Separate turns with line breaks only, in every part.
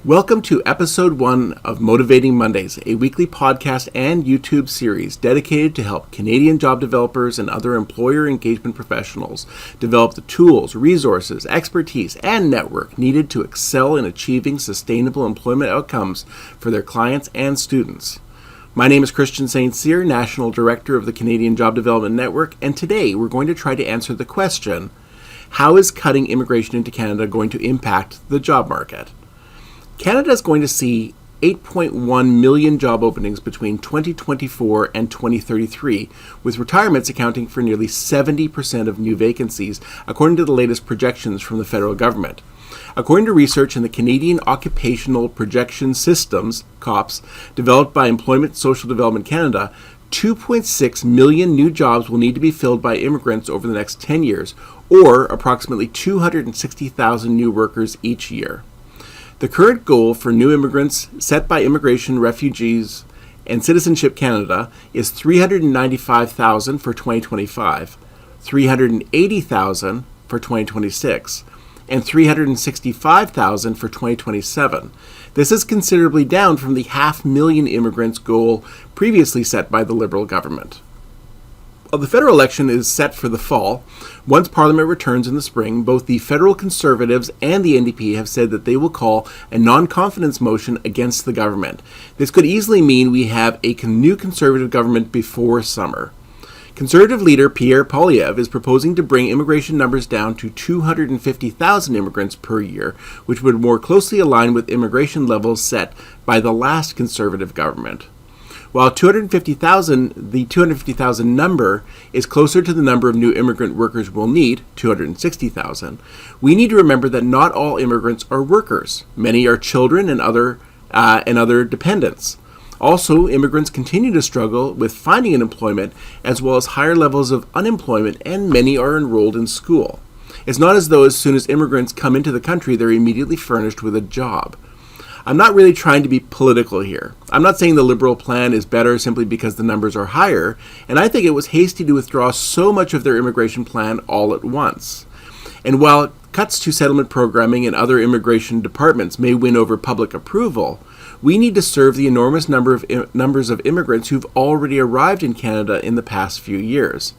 Welcome to episode 1 of Motivating Mondays, a weekly podcast and YouTube series dedicated to help Canadian job developers and other employer engagement professionals develop the tools, resources, expertise, and network needed to excel in achieving sustainable employment outcomes for their clients and students. My name is Christian St. Cyr, National Director of the Canadian Job Development Network, and today we're going to try to answer the question, how is cutting immigration into Canada going to impact the job market? Canada is going to see 8.1 million job openings between 2024 and 2033, with retirements accounting for nearly 70% of new vacancies, according to the latest projections from the federal government. According to research in the Canadian Occupational Projection Systems, COPS, developed by Employment Social Development Canada, 2.6 million new jobs will need to be filled by immigrants over the next 10 years, or approximately 260,000 new workers each year. The current goal for new immigrants set by Immigration, Refugees, and Citizenship Canada is 395,000 for 2025, 380,000 for 2026, and 365,000 for 2027. This is considerably down from the 500,000 immigrants goal previously set by the Liberal government. While the federal election is set for the fall, once Parliament returns in the spring, both the federal Conservatives and the NDP have said that they will call a non-confidence motion against the government. This could easily mean we have a new Conservative government before summer. Conservative leader Pierre Poilievre is proposing to bring immigration numbers down to 250,000 immigrants per year, which would more closely align with immigration levels set by the last Conservative government. While the 250,000 number is closer to the number of new immigrant workers we'll need, 260,000, we need to remember that not all immigrants are workers. Many are children and other dependents. Also, immigrants continue to struggle with finding an employment as well as higher levels of unemployment, and many are enrolled in school. It's not as though as soon as immigrants come into the country, they're immediately furnished with a job. I'm not really trying to be political here. I'm not saying the Liberal plan is better simply because the numbers are higher, and I think it was hasty to withdraw so much of their immigration plan all at once. And while cuts to settlement programming and other immigration departments may win over public approval, we need to serve the enormous numbers of immigrants who've already arrived in Canada in the past few years.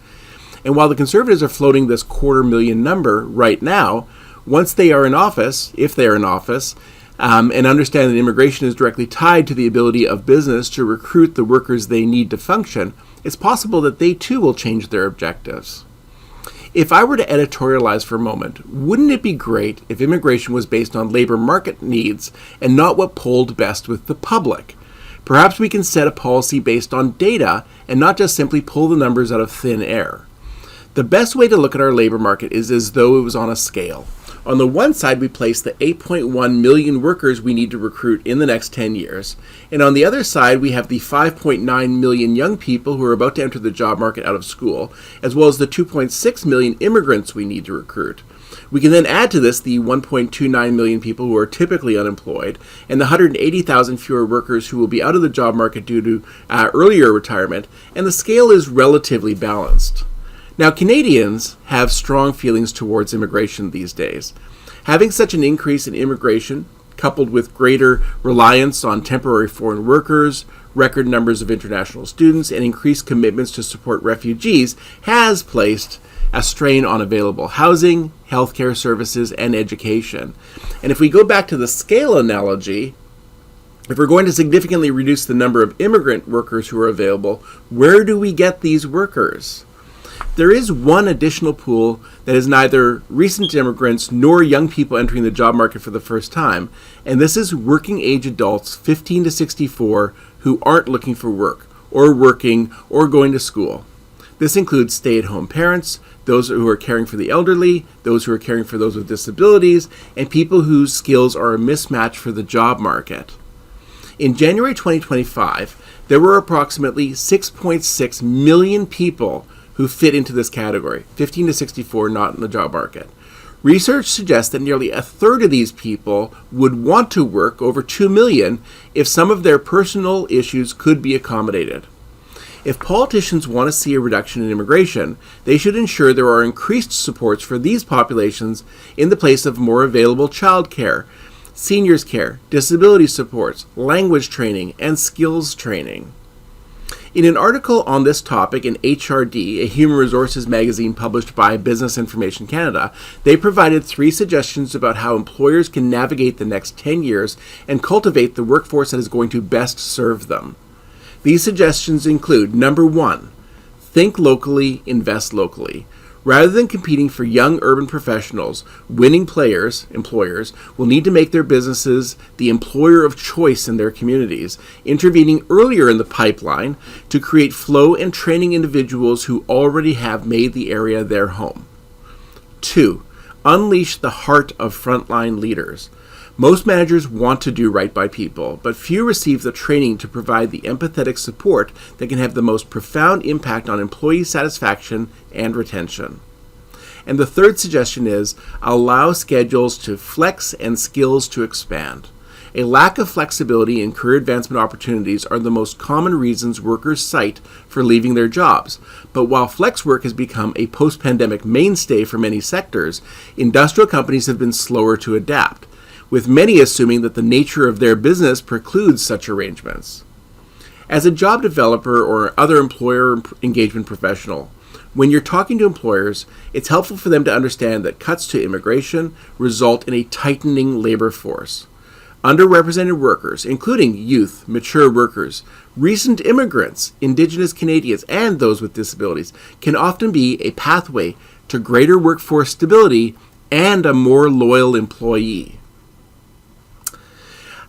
And while the Conservatives are floating this 250,000 number right now, once they are in office, if they are in office, and understand that immigration is directly tied to the ability of business to recruit the workers they need to function, it's possible that they too will change their objectives. If I were to editorialize for a moment, wouldn't it be great if immigration was based on labor market needs and not what polled best with the public? Perhaps we can set a policy based on data and not just simply pull the numbers out of thin air. The best way to look at our labor market is as though it was on a scale. On the one side, we place the 8.1 million workers we need to recruit in the next 10 years. And on the other side, we have the 5.9 million young people who are about to enter the job market out of school, as well as the 2.6 million immigrants we need to recruit. We can then add to this the 1.29 million people who are typically unemployed, and the 180,000 fewer workers who will be out of the job market due to earlier retirement, and the scale is relatively balanced. Now, Canadians have strong feelings towards immigration these days. Having such an increase in immigration, coupled with greater reliance on temporary foreign workers, record numbers of international students, and increased commitments to support refugees, has placed a strain on available housing, healthcare services, and education. And if we go back to the scale analogy, if we're going to significantly reduce the number of immigrant workers who are available, where do we get these workers? There is one additional pool that is neither recent immigrants nor young people entering the job market for the first time, and this is working age adults 15 to 64 who aren't looking for work, or working, or going to school. This includes stay-at-home parents, those who are caring for the elderly, those who are caring for those with disabilities, and people whose skills are a mismatch for the job market. In January 2025, there were approximately 6.6 million people who fit into this category, 15 to 64 not in the job market. Research suggests that nearly a third of these people would want to work, over 2 million, if some of their personal issues could be accommodated. If politicians want to see a reduction in immigration, they should ensure there are increased supports for these populations in the place of more available childcare, seniors care, disability supports, language training, and skills training. In an article on this topic in HRD, a human resources magazine published by Business Information Canada, they provided 3 suggestions about how employers can navigate the next 10 years and cultivate the workforce that is going to best serve them. These suggestions include, number 1, think locally, invest locally. Rather than competing for young urban professionals, winning employers, will need to make their businesses the employer of choice in their communities, intervening earlier in the pipeline to create flow and training individuals who already have made the area their home. 2. Unleash the heart of frontline leaders. Most managers want to do right by people, but few receive the training to provide the empathetic support that can have the most profound impact on employee satisfaction and retention. And the 3rd suggestion is allow schedules to flex and skills to expand. A lack of flexibility in career advancement opportunities are the most common reasons workers cite for leaving their jobs. But while flex work has become a post-pandemic mainstay for many sectors, industrial companies have been slower to adapt, with many assuming that the nature of their business precludes such arrangements. As a job developer or other employer engagement professional, when you're talking to employers, it's helpful for them to understand that cuts to immigration result in a tightening labor force. Underrepresented workers, including youth, mature workers, recent immigrants, Indigenous Canadians, and those with disabilities, can often be a pathway to greater workforce stability and a more loyal employee. I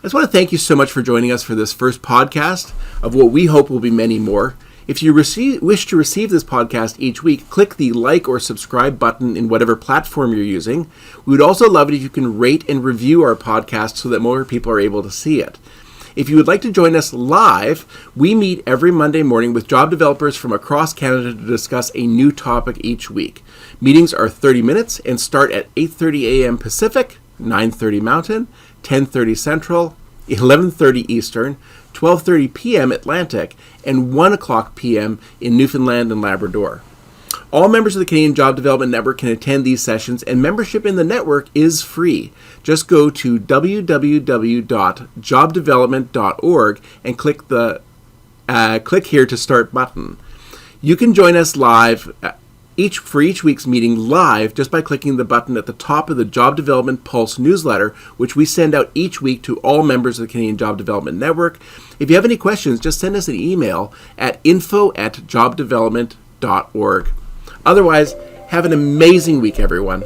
just want to thank you so much for joining us for this first podcast of what we hope will be many more. If you wish to receive this podcast each week, click the like or subscribe button in whatever platform you're using. We would also love it if you can rate and review our podcast so that more people are able to see it. If you would like to join us live, we meet every Monday morning with job developers from across Canada to discuss a new topic each week. Meetings are 30 minutes and start at 8:30 a.m. Pacific, 9:30 Mountain, 10:30 Central, 11:30 Eastern, 12:30 p.m. Atlantic, and 1 o'clock p.m. in Newfoundland and Labrador. All members of the Canadian Job Development Network can attend these sessions, and membership in the network is free. Just go to www.jobdevelopment.org and click the click here to start button. You can join us live for each week's meeting live just by clicking the button at the top of the Job Development Pulse newsletter, which we send out each week to all members of the Canadian Job Development Network. If you have any questions, just send us an email at info@jobdevelopment.org. Otherwise, have an amazing week, everyone.